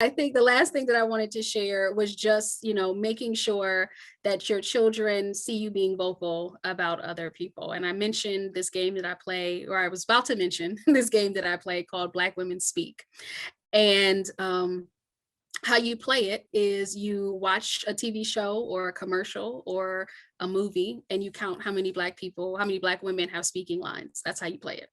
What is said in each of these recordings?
I think the last thing that I wanted to share was just, making sure that your children see you being vocal about other people. And I mentioned this game that I play, or I was about to mention this game that I play called Black Women Speak. And how you play it is you watch a TV show or a commercial or a movie and you count how many Black women have speaking lines. That's how you play it.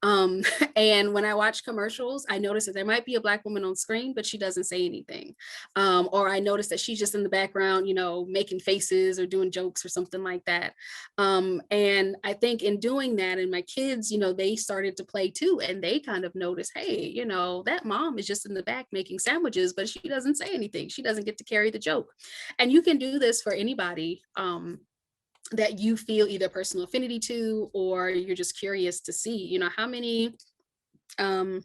Um, and when I watch commercials, I notice that there might be a Black woman on screen, but she doesn't say anything. Or I notice that she's just in the background, making faces or doing jokes or something like that. And I think in doing that, and my kids, they started to play too, and they kind of notice, hey, that mom is just in the back making sandwiches, but she doesn't say anything. She doesn't get to carry the joke. And you can do this for anybody. That you feel either personal affinity to, or you're just curious to see, how many um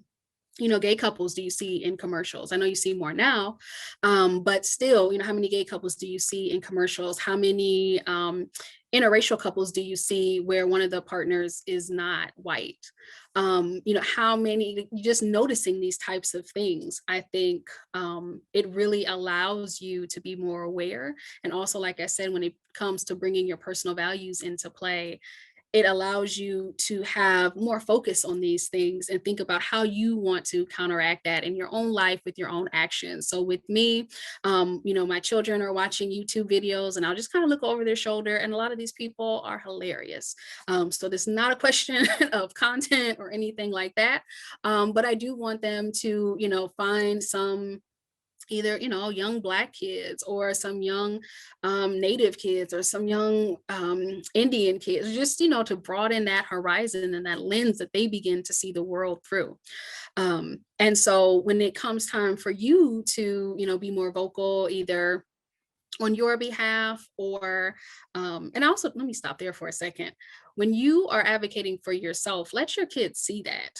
gay couples do you see in commercials? I know you see more now, but still, how many gay couples do you see in commercials? How many interracial couples do you see where one of the partners is not white? How many, just noticing these types of things, I think it really allows you to be more aware. And also, like I said, when it comes to bringing your personal values into play, it allows you to have more focus on these things and think about how you want to counteract that in your own life with your own actions. So with me, my children are watching YouTube videos and I'll just kind of look over their shoulder, and a lot of these people are hilarious. So this is not a question of content or anything like that. But I do want them to, find some either young Black kids or some young native kids or some young Indian kids, just to broaden that horizon and that lens that they begin to see the world through. And so when it comes time for you to be more vocal, either on your behalf or and also, let me stop there for a second. When you are advocating for yourself, let your kids see that.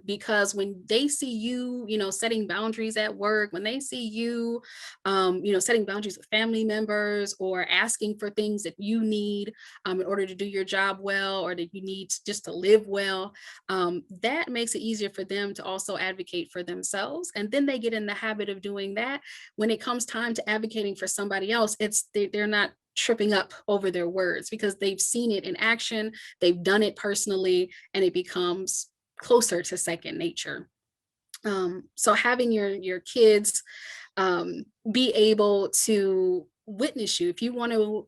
Because when they see you, setting boundaries at work, when they see you, setting boundaries with family members or asking for things that you need in order to do your job well, or that you need just to live well, that makes it easier for them to also advocate for themselves. And then they get in the habit of doing that. When it comes time to advocating for somebody else, they're not tripping up over their words because they've seen it in action, they've done it personally, and it becomes closer to second nature. So having your kids be able to witness you, if you want to,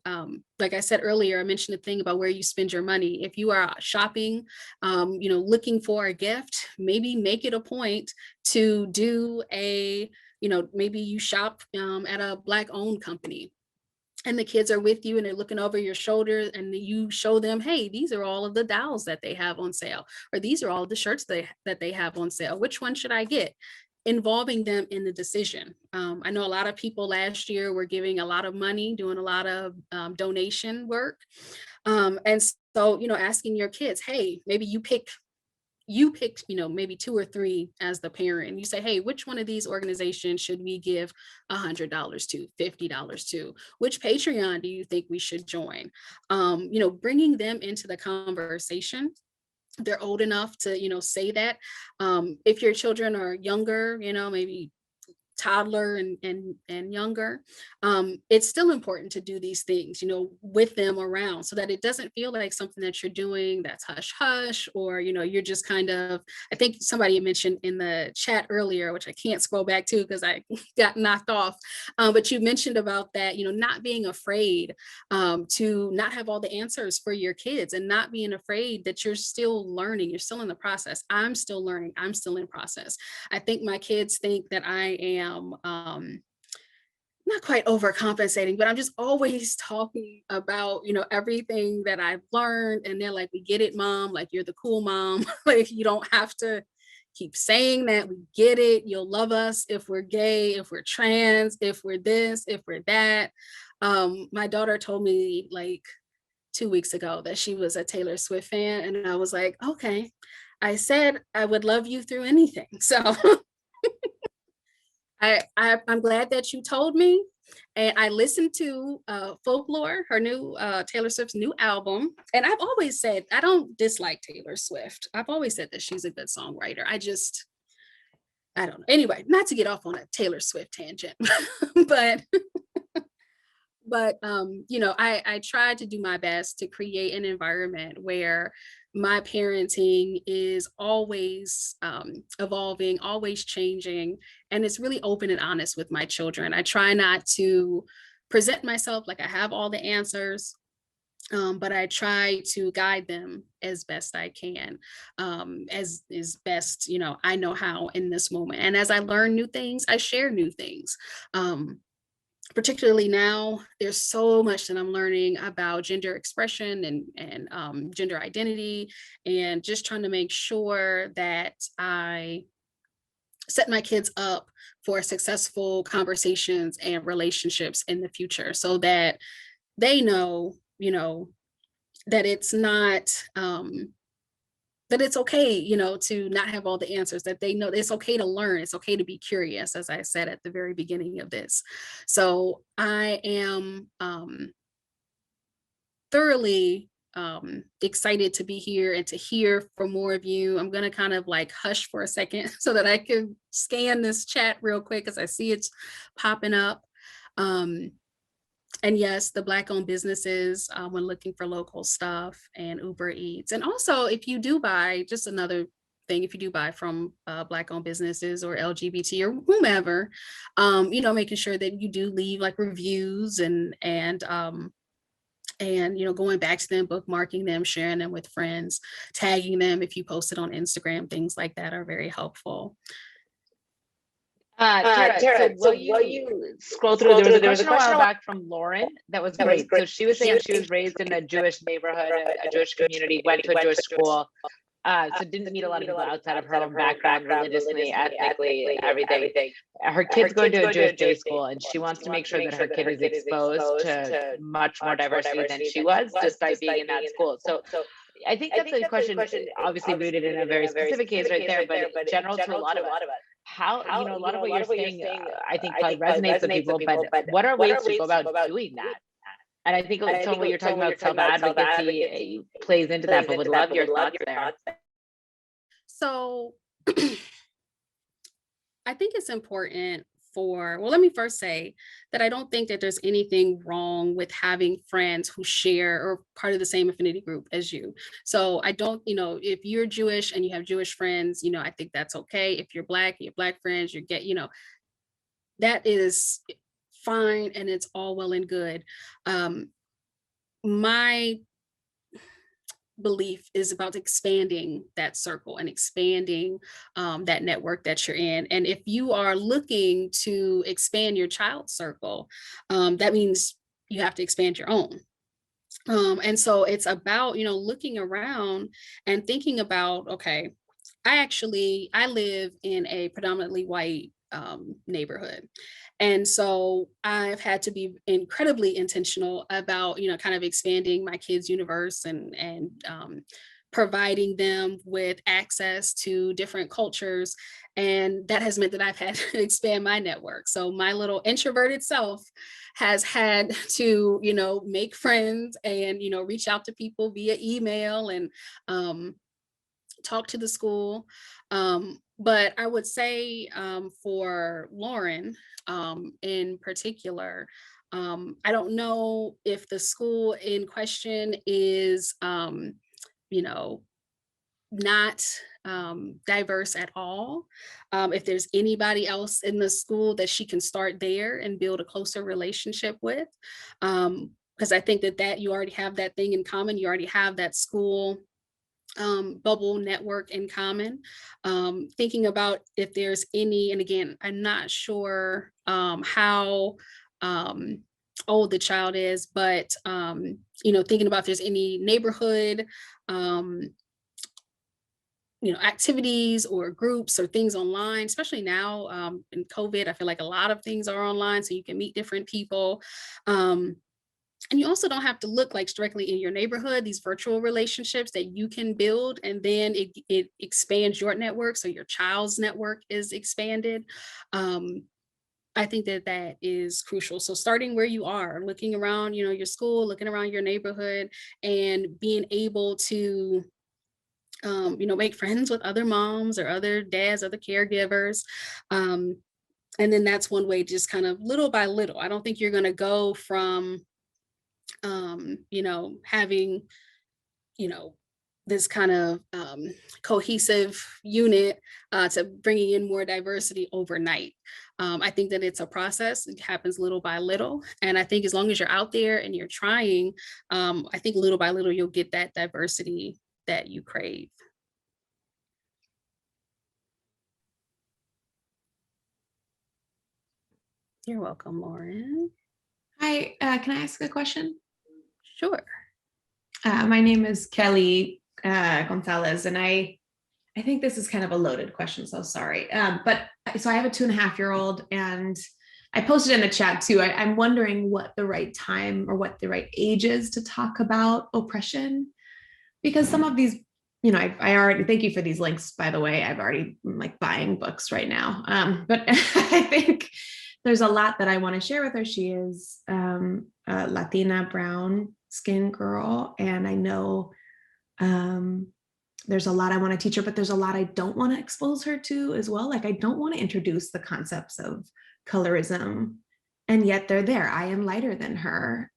like I said earlier, I mentioned the thing about where you spend your money. If you are shopping, looking for a gift, maybe make it a point to do maybe you shop at a Black owned company, and the kids are with you and they're looking over your shoulder, and you show them, hey, these are all of the dolls that they have on sale, or these are all the shirts that they have on sale. Which one should I get? Involving them in the decision. I know a lot of people last year were giving a lot of money, doing a lot of donation work. And so, asking your kids, hey, maybe you picked, maybe two or three as the parent, and you say, hey, which one of these organizations should we give $100 to, $50 to? Which Patreon do you think we should join? Bringing them into the conversation. They're old enough to, say that. If your children are younger, maybe toddler and younger, it's still important to do these things, with them around, so that it doesn't feel like something that you're doing that's hush hush, or you're just kind of. I think somebody mentioned in the chat earlier, which I can't scroll back to because I got knocked off, but you mentioned about that, not being afraid to not have all the answers for your kids, and not being afraid that you're still learning, you're still in the process. I'm still learning, I'm still in process. I think my kids think that I am not quite overcompensating, but I'm just always talking about, everything that I've learned. And they're like, we get it, mom. Like, you're the cool mom. Like, you don't have to keep saying that. We get it. You'll love us if we're gay, if we're trans, if we're this, if we're that. My daughter told me like 2 weeks ago that she was a Taylor Swift fan. And I was like, okay. I said I would love you through anything. So I'm glad that you told me, and I listened to Folklore, her new Taylor Swift's new album. And I've always said I don't dislike Taylor Swift. I've always said that she's a good songwriter. I just I don't know. Anyway, not to get off on a Taylor Swift tangent, but I tried to do my best to create an environment where my parenting is always evolving, always changing, and it's really open and honest with my children. I try not to present myself like I have all the answers, but I try to guide them as best I can, as is best, I know how in this moment. And as I learn new things, I share new things. Um, Particularly now, there's so much that I'm learning about gender expression and gender identity, and just trying to make sure that I set my kids up for successful conversations and relationships in the future, so that they know, that it's not that it's okay, to not have all the answers, that they know it's okay to learn, it's okay to be curious, as I said at the very beginning of this. So I am thoroughly excited to be here and to hear from more of you. I'm going to kind of like hush for a second so that I can scan this chat real quick because I see it's popping up. Um, and yes, the Black-owned businesses, when looking for local stuff, and Uber Eats. And also, if you do buy, just another thing, if you do buy from Black-owned businesses or LGBT or whomever, making sure that you do leave like reviews and going back to them, bookmarking them, sharing them with friends, tagging them if you post it on Instagram, things like that are very helpful. Tara, so while you scroll through, there was a question a while back from Lauren that was great. So she was saying she was raised in a Jewish neighborhood, a Jewish community, went to a Jewish school, so didn't meet a lot of people outside of her own background, religiously, ethnically, everything. Her kid's going to a Jewish day school, and she wants to make sure that her kid is exposed to much more diversity than she was just by being in that school. So I think that's a question, obviously rooted in a very specific case right there, but general to a lot of us. How, a lot of what you're saying, I think probably resonates with people, but what are ways to go about doing that? And I think some of what you're talking about, self-advocacy, plays into that, but would love your thoughts there. So I think it's important let me first say that I don't think that there's anything wrong with having friends who share or part of the same affinity group as you. So I don't, if you're Jewish and you have Jewish friends, I think that's okay. If you're Black, you have Black friends, that is fine, and it's all well and good. My belief is about expanding that circle and expanding that network that you're in. And if you are looking to expand your child's circle, that means you have to expand your own. And so it's about, looking around and thinking about, okay, I live in a predominantly white neighborhood. And so I've had to be incredibly intentional about, kind of expanding my kids' universe and providing them with access to different cultures. And that has meant that I've had to expand my network. So my little introverted self has had to, make friends and, reach out to people via email and talk to the school. But I would say for Lauren in particular, I don't know if the school in question is, not diverse at all. If there's anybody else in the school that she can start there and build a closer relationship with. Because I think that you already have that thing in common. You already have that school bubble network in common. Thinking about if there's any, and again, I'm not sure how old the child is, but thinking about if there's any neighborhood activities or groups or things online, especially now in COVID. I feel like a lot of things are online, so you can meet different people. And you also don't have to look like directly in your neighborhood, these virtual relationships that you can build, and then it expands your network. So your child's network is expanded. I think that is crucial. So starting where you are, looking around, your school, looking around your neighborhood, and being able to make friends with other moms or other dads, other caregivers. And then that's one way, just kind of little by little. I don't think you're going to go from, having, you know, this kind of cohesive unit to bringing in more diversity overnight. I think that it's a process. It happens little by little. And I think as long as you're out there and you're trying, I think little by little, you'll get that diversity that you crave. You're welcome, Lauren. Hi, can I ask a question? Sure. My name is Kelly Gonzalez, and I think this is kind of a loaded question, so sorry. But so I have a 2.5-year-old, and I posted in the chat too. I'm wondering what the right time or what the right age is to talk about oppression, because some of these, I already, thank you for these links, by the way. I've already like buying books right now. But I think there's a lot that I want to share with her. She is a Latina brown skin girl, and I know there's a lot I want to teach her, but there's a lot I don't want to expose her to as well. Like, I don't want to introduce the concepts of colorism, and yet they're there. I am lighter than her.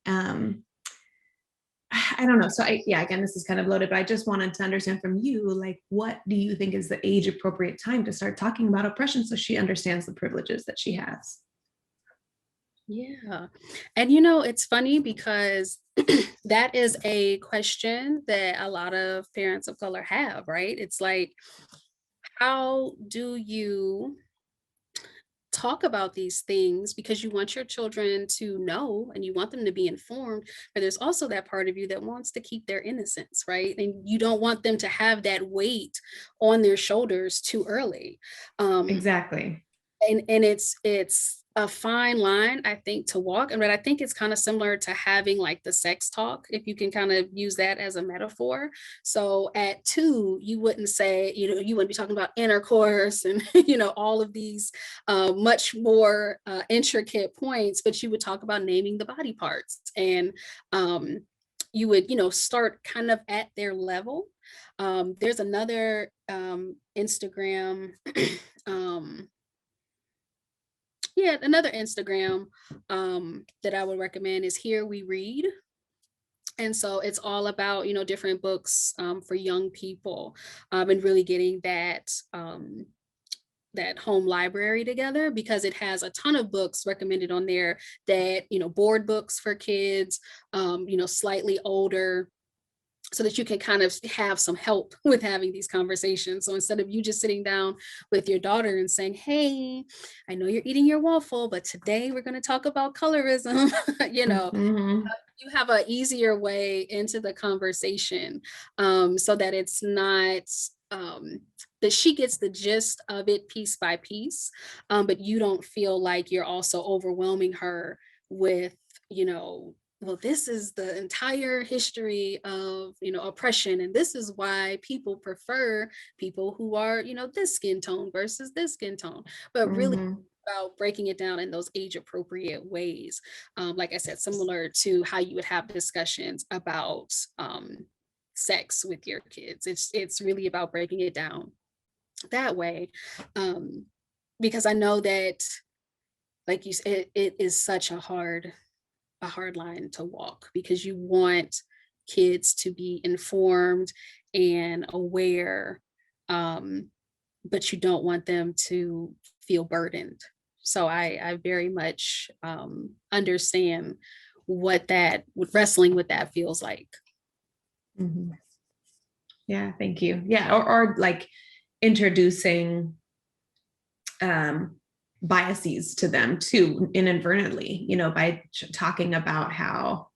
I don't know. So again, this is kind of loaded, but I just wanted to understand from you, like, what do you think is the age appropriate time to start talking about oppression so she understands the privileges that she has? Yeah. And it's funny because that is a question that a lot of parents of color have, right? It's like, how do you talk about these things, because you want your children to know and you want them to be informed, but there's also that part of you that wants to keep their innocence, right? And you don't want them to have that weight on their shoulders too early. Exactly. And it's a fine line, I think, to walk. And I think it's kind of similar to having like the sex talk, if you can kind of use that as a metaphor. So at 2, you wouldn't say, you wouldn't be talking about intercourse and, all of these much more intricate points, but you would talk about naming the body parts. And you would, start kind of at their level. There's another Instagram another Instagram that I would recommend is Here We Read. And so it's all about, different books for young people, and really getting that home library together, because it has a ton of books recommended on there that, board books for kids, slightly older, so that you can kind of have some help with having these conversations. So instead of you just sitting down with your daughter and saying, hey, I know you're eating your waffle, but today we're going to talk about colorism, Mm-hmm. you have an easier way into the conversation, so that it's not, that she gets the gist of it piece by piece, but you don't feel like you're also overwhelming her with, well, this is the entire history of, oppression. And this is why people prefer people who are, this skin tone versus this skin tone, but really about breaking it down in those age appropriate ways. Like I said, similar to how you would have discussions about sex with your kids. It's really about breaking it down that way. Because I know that, like you said, it is such a hard line to walk, because you want kids to be informed and aware, but you don't want them to feel burdened. So I very much understand what wrestling with that feels like. Mm-hmm. Yeah, thank you. Yeah, or like introducing biases to them too, inadvertently, by talking about how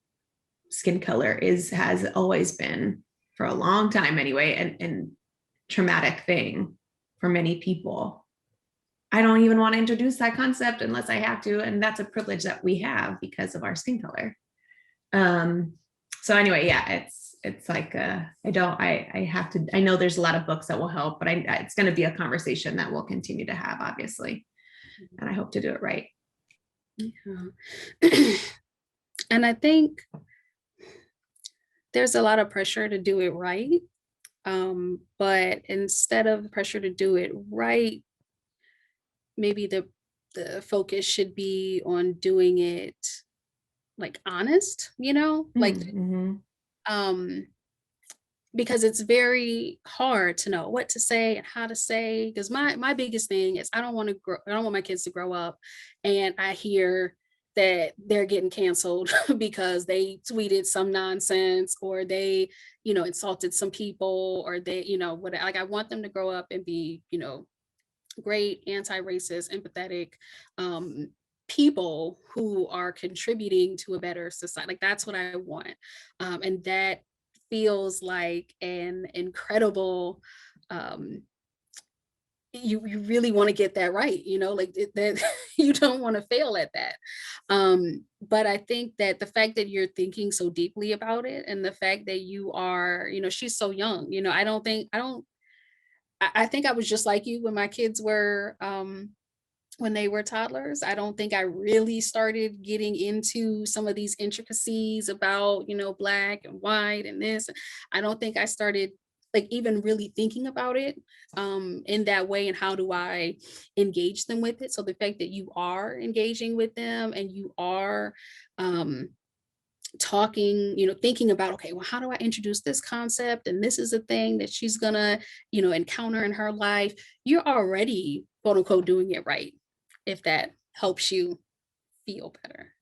skin color has always been, for a long time anyway, and traumatic thing for many people. I don't even want to introduce that concept unless I have to, and that's a privilege that we have because of our skin color. So anyway, yeah, it's like I have to, I know there's a lot of books that will help, but it's going to be a conversation that we'll continue to have, obviously, and I hope to do it right. Yeah. And I think there's a lot of pressure to do it right. But instead of pressure to do it right, maybe the focus should be on doing it like honest, like Mm-hmm. um because it's very hard to know what to say and how to say. Because my biggest thing is I don't want my kids to grow up and I hear that they're getting canceled because they tweeted some nonsense or they, insulted some people or they, what like I want them to grow up and be, great anti-racist, empathetic people who are contributing to a better society. Like that's what I want. And that feels like an incredible you really want to get that right, like that you don't want to fail at that. But I think that the fact that you're thinking so deeply about it and the fact that you are, she's so young, I think I was just like you when my kids were when they were toddlers. I don't think I really started getting into some of these intricacies about, black and white and this. I don't think I started like even really thinking about it in that way and how do I engage them with it. So the fact that you are engaging with them and you are um talking, thinking about, okay, well, how do I introduce this concept? And this is a thing that she's gonna, encounter in her life. You're already, quote unquote, doing it right, if that helps you feel better.